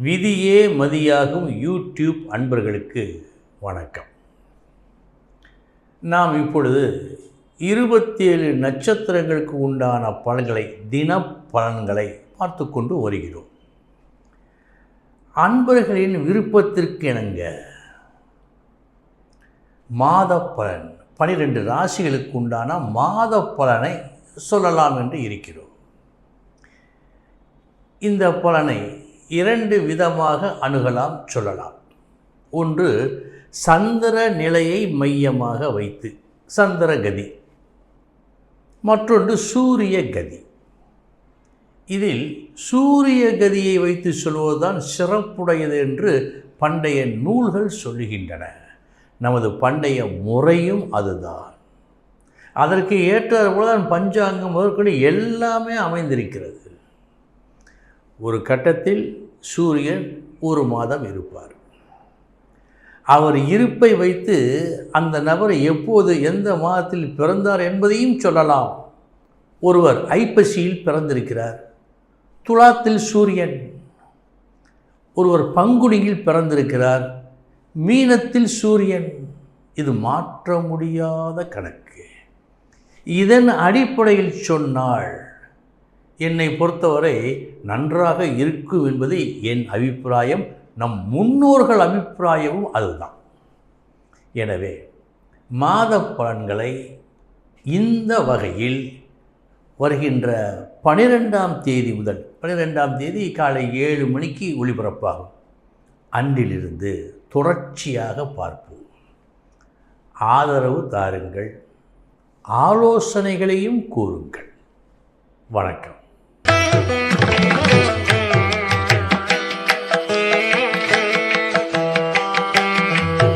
விதியே மதியாகும் யூடியூப் அன்பர்களுக்கு வணக்கம். நாம் இப்பொழுது 27 நட்சத்திரங்களுக்கு உண்டான பலன்களை, தின பலன்களை பார்த்து கொண்டு வருகிறோம். அன்பர்களின் விருப்பத்திற்கு இணங்க மாத பலன் 12 ராசிகளுக்கு உண்டான மாத பலனை சொல்லலாம் என்று இருக்கிறோம். இந்த பலனை 2 விதமாக அணுகலாம், சொல்லலாம். ஒன்று, சந்திர நிலையை மையமாக வைத்து சந்திர கதி, மற்றொன்று சூரிய கதி. இதில் சூரிய கதியை வைத்து சொல்வதுதான் சிறப்புடையது என்று பண்டைய நூல்கள் சொல்லுகின்றன. நமது பண்டைய முறையும் அதுதான். அதற்கு ஏற்றபோதுதான் பஞ்சாங்கம் முதற்கொண்டு எல்லாமே அமைந்திருக்கிறது. ஒரு கட்டத்தில் சூரியன் ஒரு மாதம் இருப்பார். அவர் இருப்பை வைத்து அந்த நபர் எப்போது எந்த மாதத்தில் பிறந்தார் என்பதையும் சொல்லலாம். ஒருவர் ஐப்பசியில் பிறந்திருக்கிறார், துலாத்தில் சூரியன். ஒருவர் பங்குனியில் பிறந்திருக்கிறார், மீனத்தில் சூரியன். இது மாற்ற முடியாத கணக்கு. இதன் அடிப்படையில் சொன்னால் என்னை பொறுத்தவரை நன்றாக இருக்கும் என்பது என் அபிப்பிராயம். நம் முன்னோர்கள் அபிப்பிராயமும் அதுதான். எனவே மாத பலன்களை இந்த வகையில் வருகின்ற 12ஆம் தேதி முதல் 12ஆம் தேதி காலை 7 மணிக்கு ஒளிபரப்பாகும். அன்றிலிருந்து தொடர்ச்சியாக பார்ப்போம். ஆதரவு தாருங்கள், ஆலோசனைகளையும் கூறுங்கள். வணக்கம்.